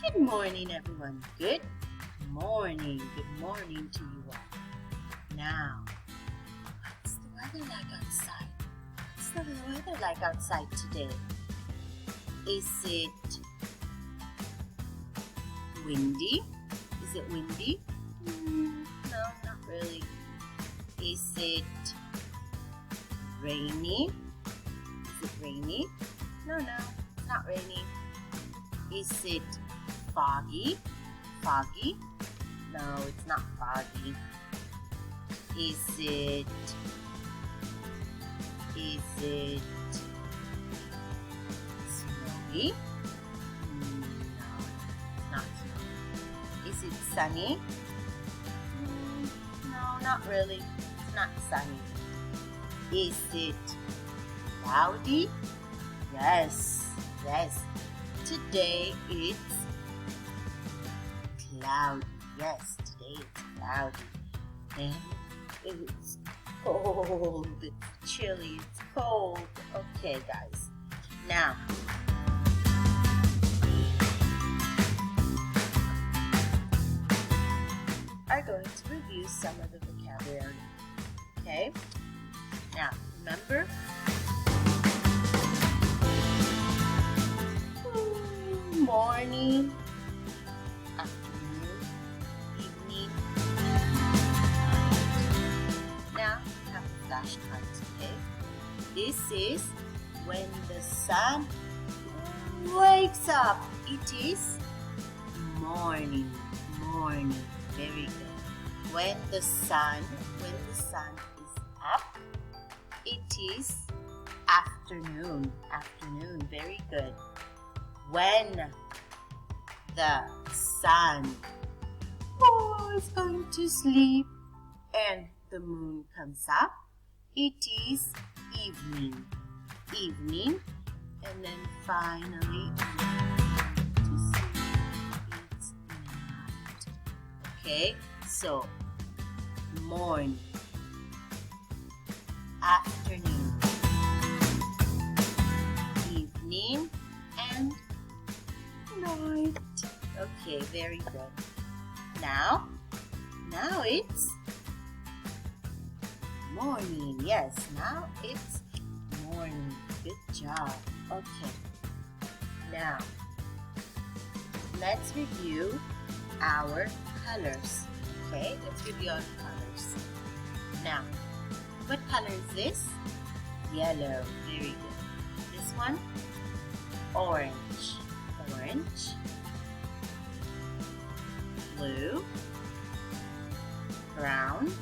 Good morning, everyone. Good morning. Good morning to you all. Now, what's the weather like outside? What's the weather like outside today? Is it windy? Is it windy? No, not really. Is it rainy? Is it rainy? No, it's not rainy. Is it foggy? Foggy? No, it's not foggy. Is it snowy? No, it's not snowy. Is it sunny? No, not really. It's not sunny. Is it cloudy? Yes. Today it's cloudy. Yes, today it's cloudy. And it's cold. It's chilly. It's cold. Okay, guys. Now, I'm going to review some of the vocabulary. Okay? Now, remember? Morning, afternoon, evening, night. Now we have the flashcards, okay? This is when the sun wakes up. It is morning. Very good. When the sun is up, it is afternoon. Very good. When the sun is going to sleep and the moon comes up, it is evening. And then finally to sleep, it's night. Okay, so morning, afternoon, evening, and night. Okay, very good. Now it's morning. Yes, now it's morning. Good job. Okay. Now, let's review our colors. Okay, let's review our colors. Now, what color is this? Yellow. Very good. This one? Orange. Blue, brown,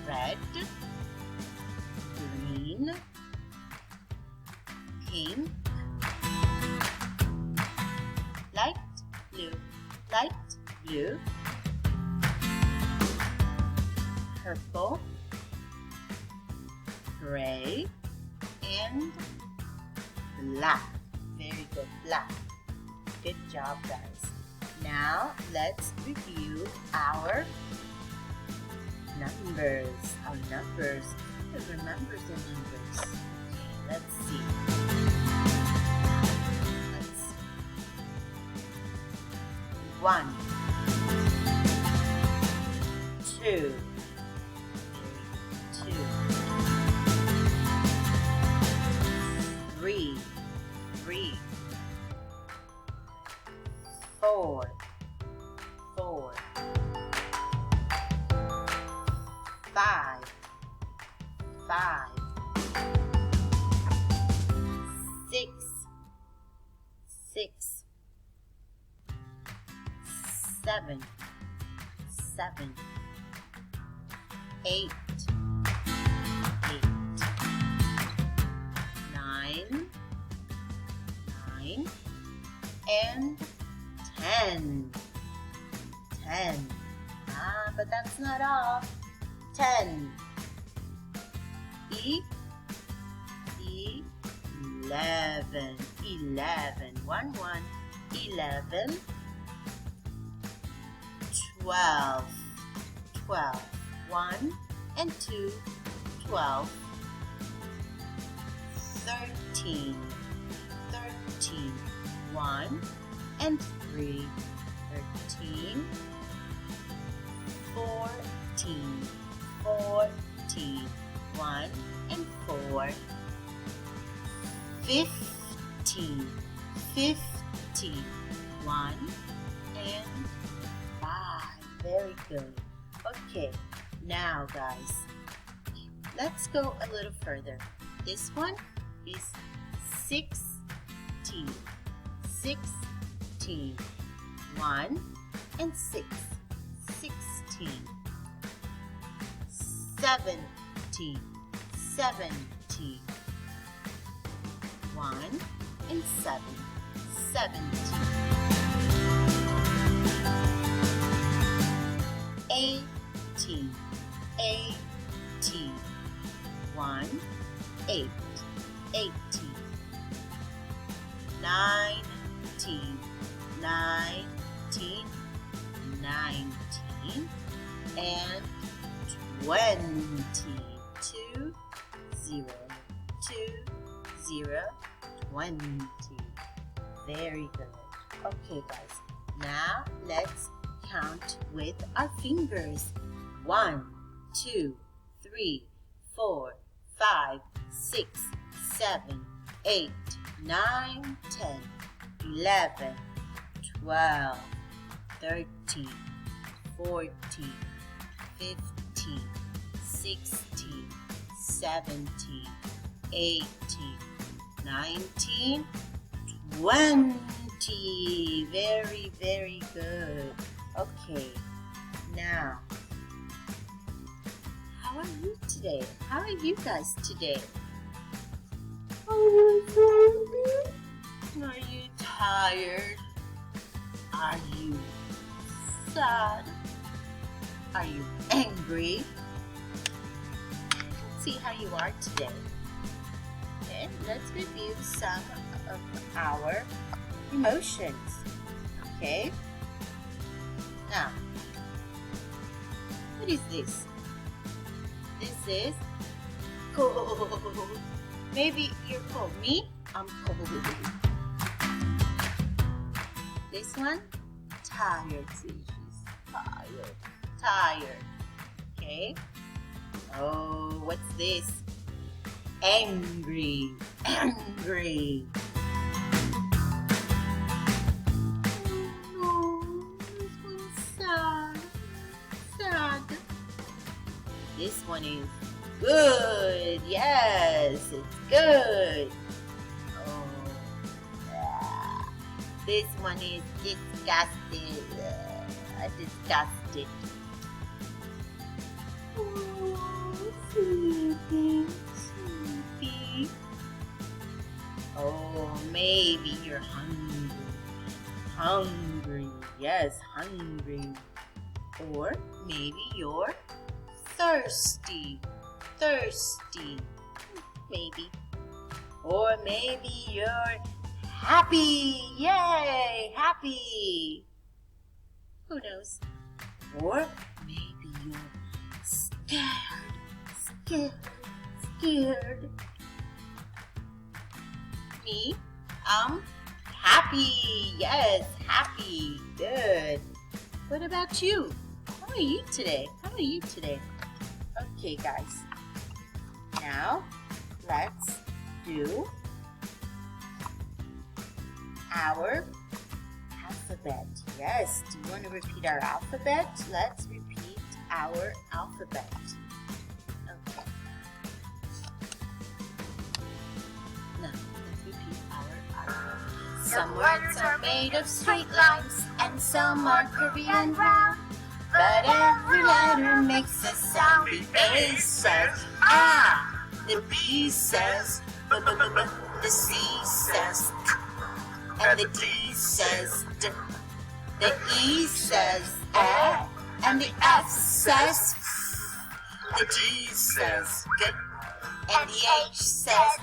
red, green, pink, light blue, purple, gray, and black. Very good, black. Good job, guys. Now, let's review our numbers. Who remembers the numbers? Okay, let's see. One, two, three, four, five, six, seven, eight, nine, and 10. But that's not all. 10. 11. 11. 12. 1 and 2. 12. 13. 1 and 3. 13, 14, 14. 1 and 4. 15, 15. 1 and 5. Very good. Okay, now guys, let's go a little further. This one is 16. 16. 1 and 6. 16. 17. 17. 1 and 7. 17. 18. 18. 1, 8. 18. 19. 19. 19. And 20. 2, 0. 2, 0. 20. Very good. Okay, guys. Now let's count with our fingers. 1, 2, 3, 4, 5, 6, 7, 8, 9, 10, 11, 12, 13, 14, 15, 16, 17, 18, 19, 20. Very, very good. Okay, now, how are you today? How are you guys today? Are you tired? Are you sad? Are you angry? Let's see how you are today. Okay, let's review some of our emotions. Okay? Now, what is this? This is cold. Maybe you're cold. Me? I'm cold. This one? Tired. See, she's tired. Tired. Okay? Oh, what's this? Angry. Angry. This one is good. Yes, it's good. Oh, yeah. This one is disgusted. Disgusted. Oh, sleepy, sleepy. Oh, maybe you're hungry. Hungry. Yes, hungry. Or maybe you're thirsty. Thirsty. Maybe. Or maybe you're happy. Yay! Happy. Who knows? Or maybe you're scared. Scared. Scared. Me? I'm happy. Yes, happy. Good. What about you? How are you today? How are you today? Okay, guys. Now, let's do our alphabet. Yes, do you want to repeat our alphabet? Let's repeat our alphabet. Okay. Now, let's repeat our alphabet. Some words are made of straight lines, and some are curvy and round. But every letter makes a sound. The A says ah, the B says b, the C says k, and the D says d, the E says eh, and the F says f, the G says g, and the H says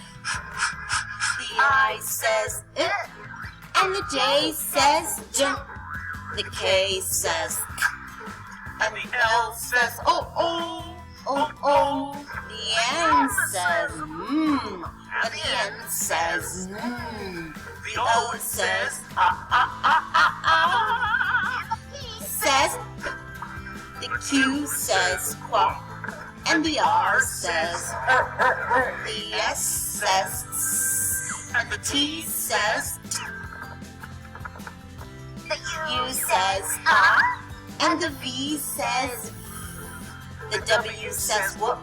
the I says and the J says j, the K says k, and the L says oh, oh, oh, oh. The N says and the N says The O says ah ah ah ah ah. Says. The Q says quack. And the R says The S says and the T says The U says ah. And the V says the W says what.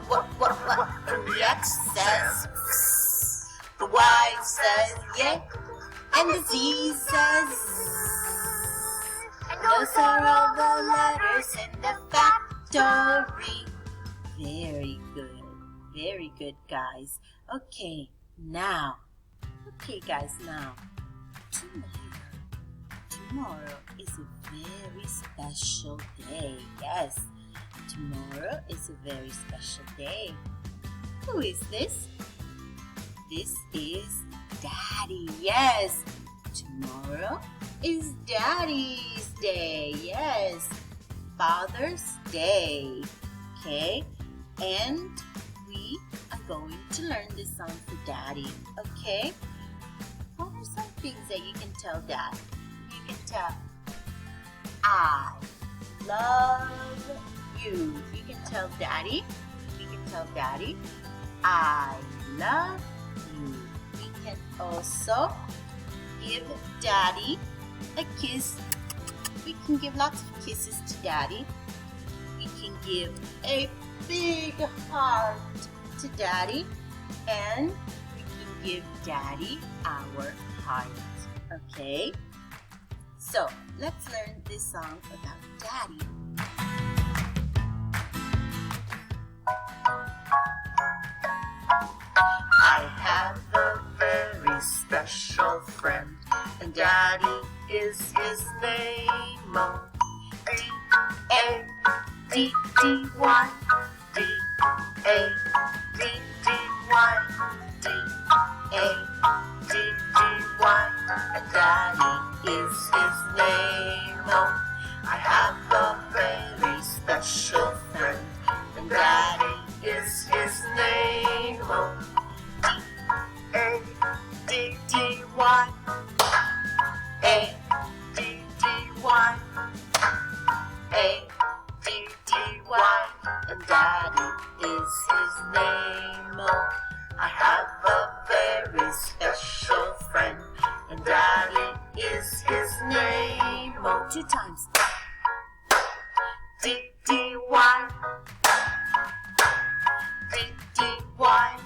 And the X says the Y says yeah. And the Z says and those are all the letters in the factory. Very good guys. Okay guys, now tomorrow is a very special day. Yes, tomorrow is a very special day. Who is this? This is Daddy. Yes, tomorrow is Daddy's Day. Yes, Father's Day. Okay, and we are going to learn this song for Daddy. Okay, what are some things that you can tell Dad? You can tell, I love you. You can tell Daddy. You can tell Daddy, I love you. We can also give Daddy a kiss. We can give lots of kisses to Daddy. We can give a big heart to Daddy. And we can give Daddy our heart. Okay? So, let's learn this song about Daddy. I have a very special friend, and Daddy is his name. D-A-D-D-Y, D-A-D-D-Y, D-A-D-D-Y, and Daddy is his name. I have a very special friend, and Daddy is his name. D-A-D-D-Y, A-D-D-Y, A-D-D-Y, and Daddy is his name. I have a very special friend, and Daddy is his name. 2 times. D-D-Y, D-D-Y,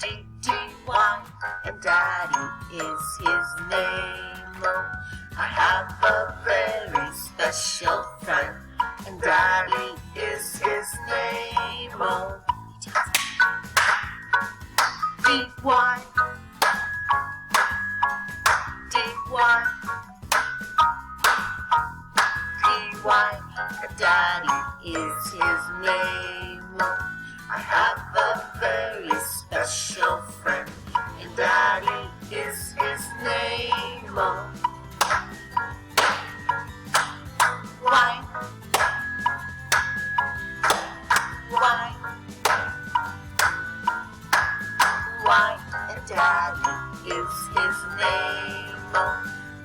D-D-Y, and Daddy is his name. I have a very special friend, and Daddy is his name. D-Y, D-Y, D-Y, and Daddy is his name. I have a very special friend, and Daddy is his name. Why? And Daddy is his name.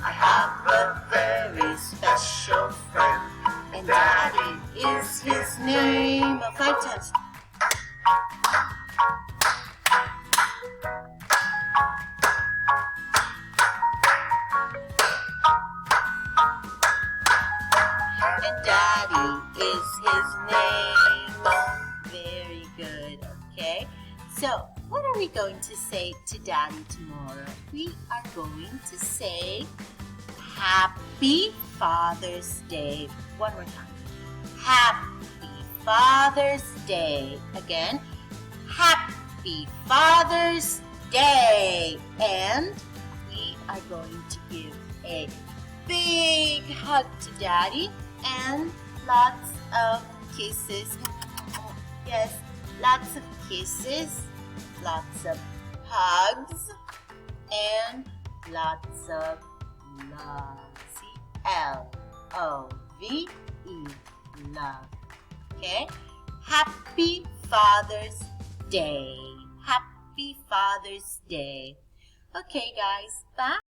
I have a very special friend, and Daddy is his name. 5 times. And Daddy is his name. Very good, okay? So, what are we going to say to Daddy tomorrow? We are going to say Happy Father's Day. One more time. Happy Father's Day. Again, Happy Father's Day. And we are going to give a big hug to Daddy and lots of kisses. Yes, lots of kisses, lots of hugs, and lots of love. C-L-O-V-E, love. Okay? Happy Father's Day. Happy Father's Day. Okay, guys. Bye.